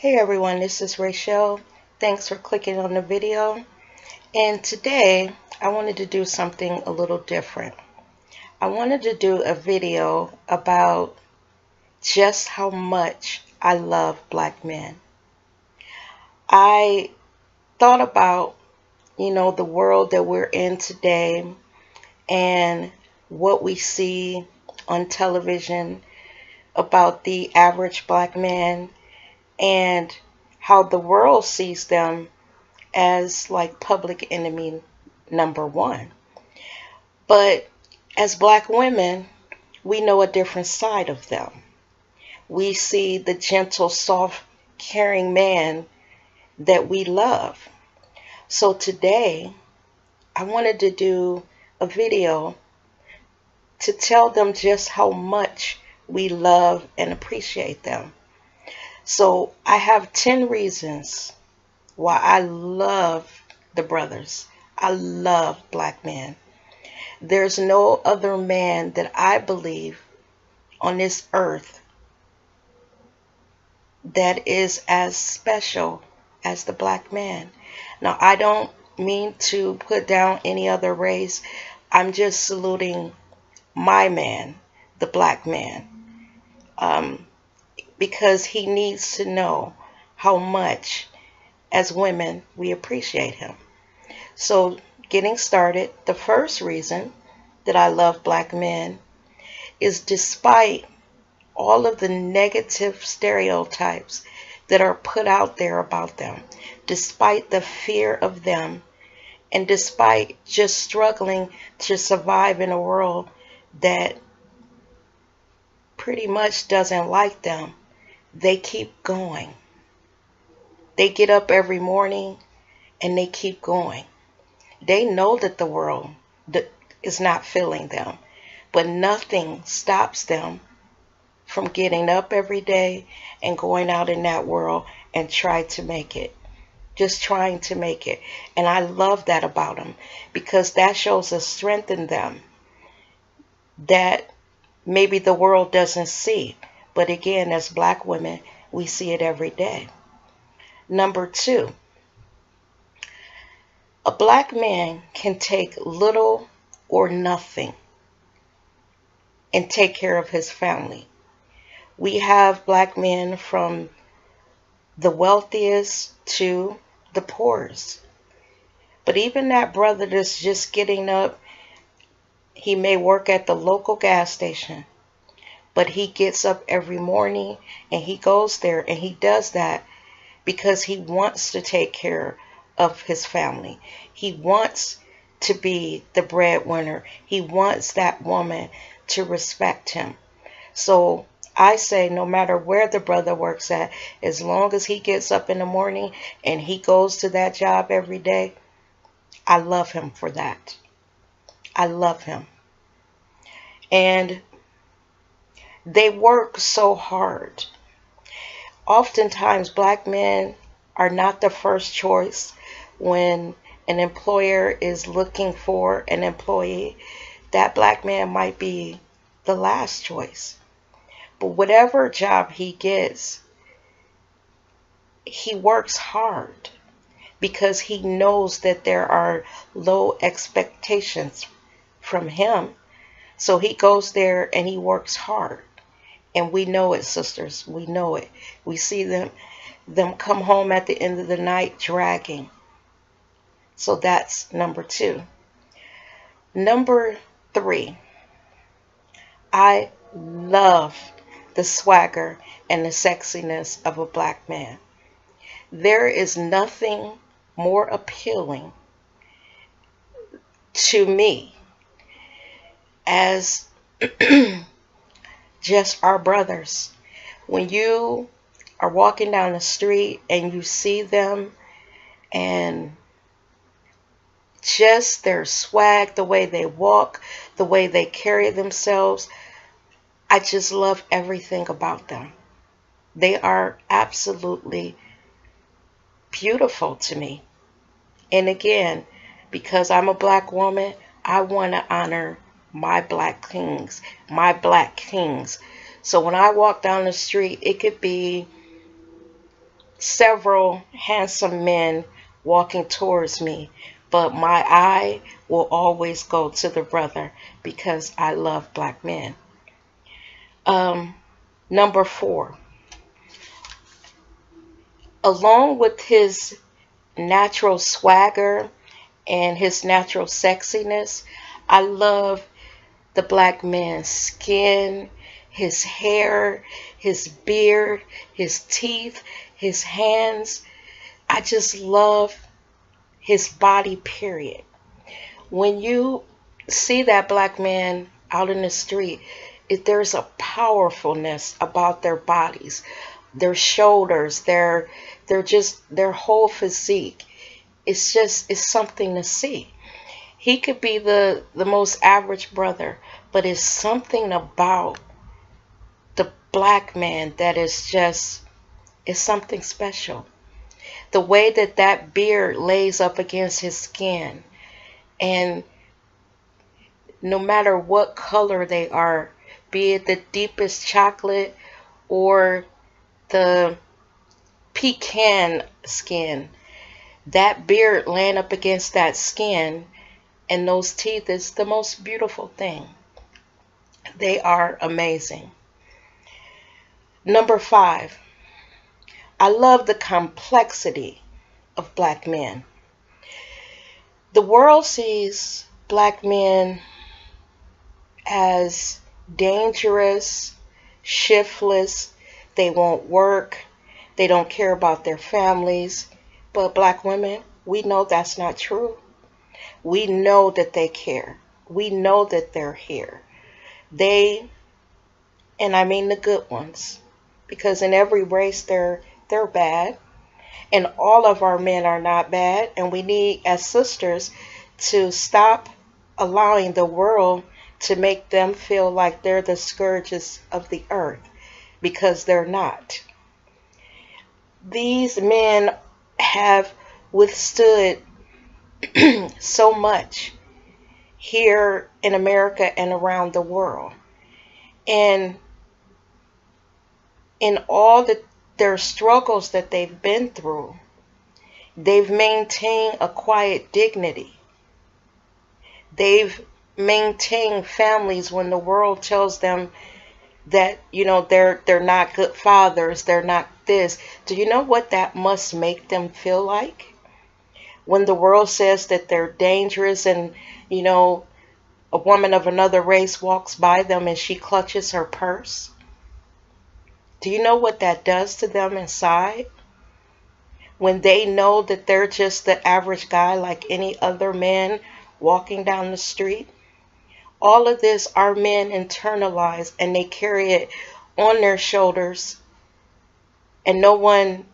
Hey everyone, this is Rachel. Thanks for clicking on the video. And today I wanted to do something a little different. I wanted to do a video about just how much I love black men. I thought about, the world that we're in today and what we see on television about the average black man and how the world sees them as like public enemy number one. But as black women, we know a different side of them. We see the gentle, soft, caring man that we love. So today, I wanted to do a video to tell them just how much we love and appreciate them. So I have 10 reasons why I love the brothers. I love black men. There's no other man that I believe on this earth that is as special as the black man. Now, I don't mean to put down any other race. I'm just saluting my man, the black man, because he needs to know how much, as women, we appreciate him. So, getting started, the first reason that I love black men is despite all of the negative stereotypes that are put out there about them, despite the fear of them, and despite just struggling to survive in a world that pretty much doesn't like them, they keep going. They get up every morning and they keep going. They know that the world is not feeling them, but nothing stops them from getting up every day and going out in that world and try to make it. Just trying to make it. And I love that about them because that shows a strength in them that maybe the world doesn't see. But again, as black women, we see it every day. Number 2, a black man can take little or nothing and take care of his family. We have black men from the wealthiest to the poorest. But even that brother that's just getting up, he may work at the local gas station, but he gets up every morning and he goes there and he does that because he wants to take care of his family. He wants to be the breadwinner. He wants that woman to respect him. So I say no matter where the brother works at, as long as he gets up in the morning and he goes to that job every day, I love him for that. I love him. And they work so hard. Oftentimes, black men are not the first choice when an employer is looking for an employee. That black man might be the last choice. But whatever job he gets, he works hard because he knows that there are low expectations from him. So he goes there and he works hard. And we know it, sisters. We know it. We see them come home at the end of the night dragging. So that's number 2. Number 3, I love the swagger and the sexiness of a black man. There is nothing more appealing to me as just our brothers. When you are walking down the street and you see them and just their swag, the way they walk, the way they carry themselves, I just love everything about them. They are absolutely beautiful to me. And again, because I'm a black woman, I want to honor my black kings, my black kings. So when I walk down the street, it could be several handsome men walking towards me, but my eye will always go to the brother because I love black men. Um, Number 4, along with his natural swagger and his natural sexiness, I love the black man's skin, his hair, his beard, his teeth, his hands. I just love his body, period. When you see that black man out in the street, there's a powerfulness about their bodies, their shoulders, their whole physique. It's something to see. He could be the most average brother, but it's something about the black man that is something special. The way that beard lays up against his skin, and no matter what color they are, be it the deepest chocolate or the pecan skin, that beard laying up against that skin and those teeth is the most beautiful thing. They are amazing. Number 5, I love the complexity of black men. The world sees black men as dangerous, shiftless, they won't work, they don't care about their families. But black women, we know that's not true. We know that they care. We know that they're here. They, and I mean the good ones, because in every race they're bad, and all of our men are not bad, and we need, as sisters, to stop allowing the world to make them feel like they're the scourges of the earth, because they're not. These men have withstood so much here in America and around the world. And in all their struggles that they've been through, they've maintained a quiet dignity. They've maintained families when the world tells them that, they're not good fathers, they're not this. Do you know what that must make them feel like? When the world says that they're dangerous and, a woman of another race walks by them and she clutches her purse. Do you know what that does to them inside? When they know that they're just the average guy like any other man walking down the street. All of this our men internalize, and they carry it on their shoulders, and no one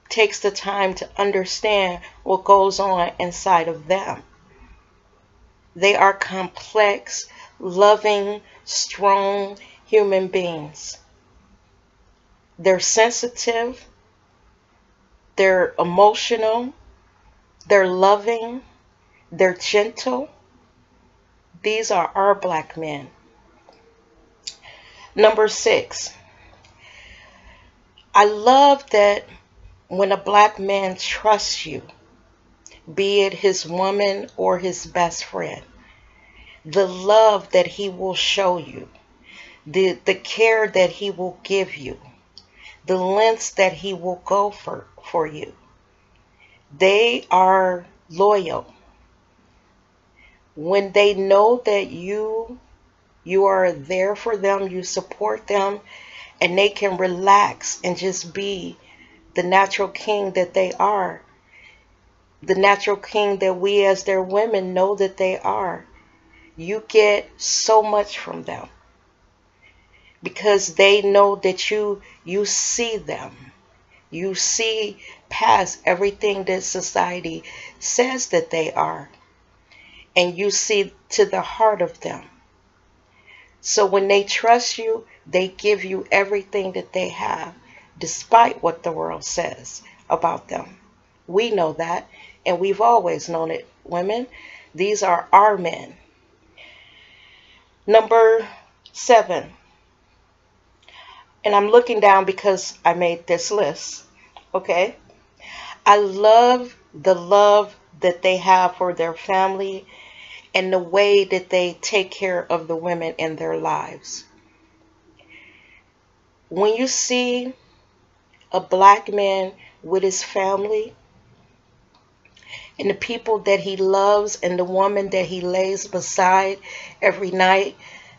takes the time to understand what goes on inside of them. They are complex, loving, strong human beings. They're sensitive, they're emotional, they're loving, they're gentle. These are our black men. Number 6, I love that when a black man trusts you, be it his woman or his best friend, the love that he will show you, the care that he will give you, the lengths that he will go for you. They are loyal. When they know that you are there for them, you support them, and they can relax and just be the natural king that they are, the natural king that we as their women know that they are, you get so much from them because they know that you see them. You see past everything that society says that they are, and you see to the heart of them. So when they trust you, they give you everything that they have, despite what the world says about them. We know that, and we've always known it, women. These are our men. Number 7, and I'm looking down because I made this list. Okay? I love the love that they have for their family and the way that they take care of the women in their lives. When you see a black man with his family and the people that he loves and the woman that he lays beside every night,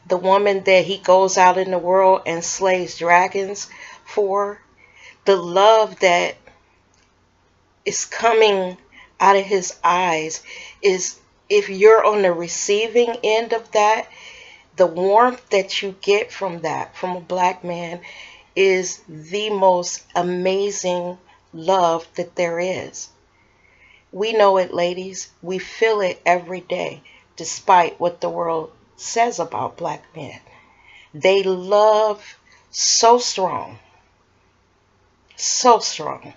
the woman that he goes out in the world and slays dragons for, the love that is coming out of his eyes is, if you're on the receiving end of that, the warmth that you get from that, from a black man, is the most amazing love that there is. We know it, ladies. We feel it every day, despite what the world says about black men. They love so strong, so strong.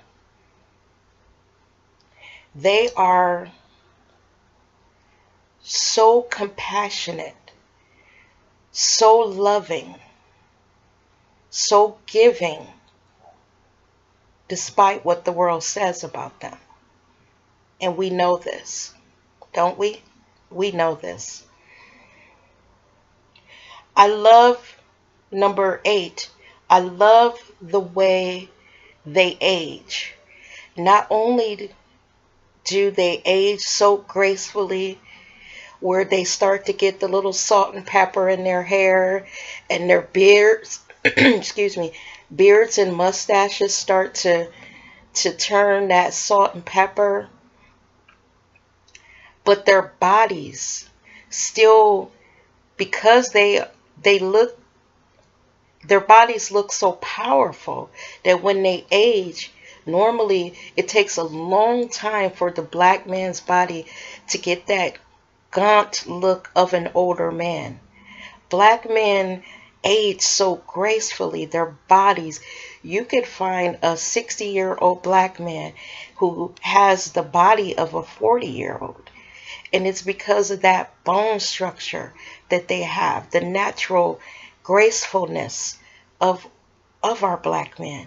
They are so compassionate, so loving, so giving, despite what the world says about them. And we know this, don't we? We know this. I love number 8. I love the way they age. Not only do they age so gracefully, where they start to get the little salt and pepper in their hair and their beards, excuse me, beards and mustaches start to turn that salt and pepper, but their bodies still, because they look, their bodies look so powerful that when they age, normally it takes a long time for the black man's body to get that gaunt look of an older man. Black men age so gracefully, their bodies. You could find a 60-year-old black man who has the body of a 40-year-old. And it's because of that bone structure that they have, the natural gracefulness of our black men.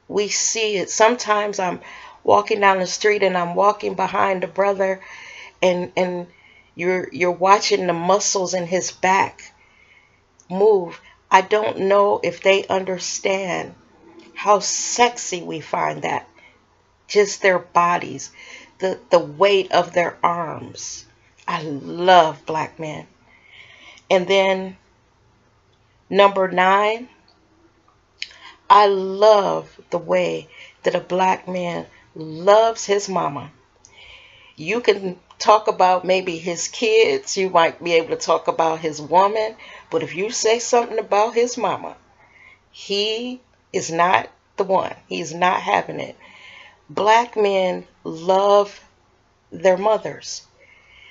We see it. Sometimes I'm walking down the street and I'm walking behind a brother, and you're watching the muscles in his back move. I don't know if they understand how sexy we find that. Just their bodies, the weight of their arms. I love black men. And then number 9, I love the way that a black man loves his mama. You can talk about maybe his kids, you might be able to talk about his woman, but if you say something about his mama, he is not the one. He's not having it. Black men love their mothers.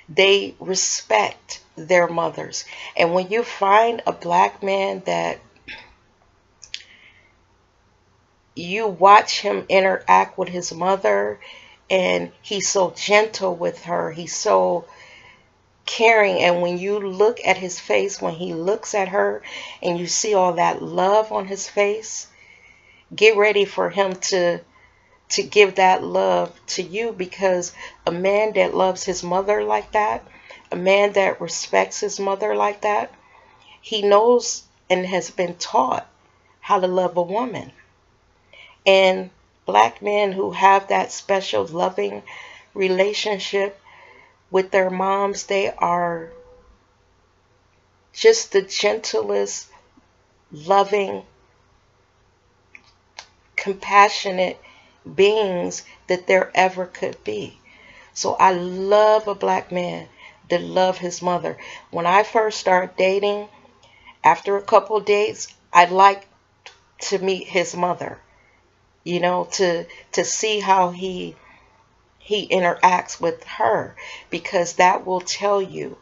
They respect their mothers. And when you find a black man that you watch him interact with his mother, and he's so gentle with her, he's so caring, and when you look at his face, when he looks at her and you see all that love on his face, get ready for him to give that love to you, because a man that loves his mother like that, a man that respects his mother like that, he knows and has been taught how to love a woman. And black men who have that special loving relationship with their moms, they are just the gentlest, loving, compassionate beings that there ever could be. So I love a black man that love his mother. When I first started dating, after a couple dates, I'd like to meet his mother, you know, to see how he interacts with her, because that will tell you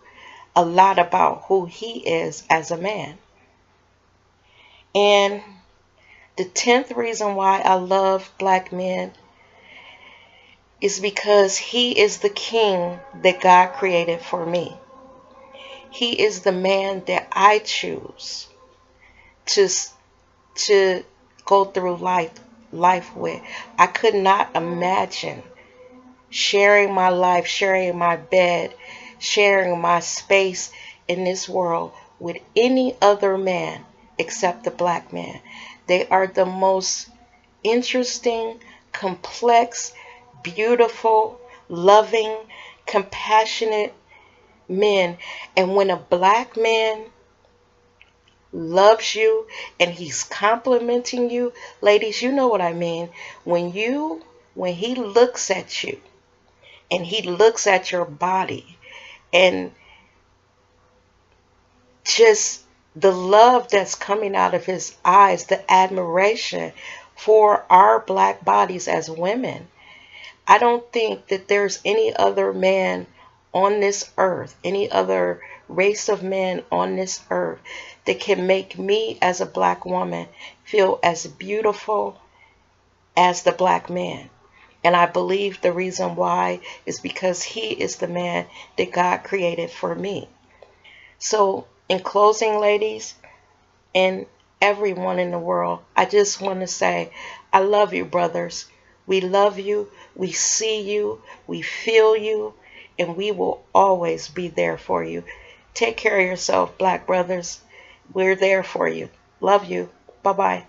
a lot about who he is as a man. And the 10th reason why I love black men is because he is the king that God created for me. He is the man that I choose to go through life life with. I could not imagine sharing my life, sharing my bed, sharing my space in this world with any other man except the black man. They are the most interesting, complex, beautiful, loving, compassionate men. And when a black man loves you and he's complimenting you, ladies, you know what I mean. When he looks at you and he looks at your body and just the love that's coming out of his eyes, the admiration for our black bodies as women. I don't think that there's any other man on this earth, any other race of men on this earth that can make me as a black woman feel as beautiful as the black man. And I believe the reason why is because he is the man that God created for me. So, in closing, ladies, and everyone in the world, I just want to say, I love you, brothers. We love you. We see you. We feel you. And we will always be there for you. Take care of yourself, black brothers. We're there for you. Love you. Bye-bye.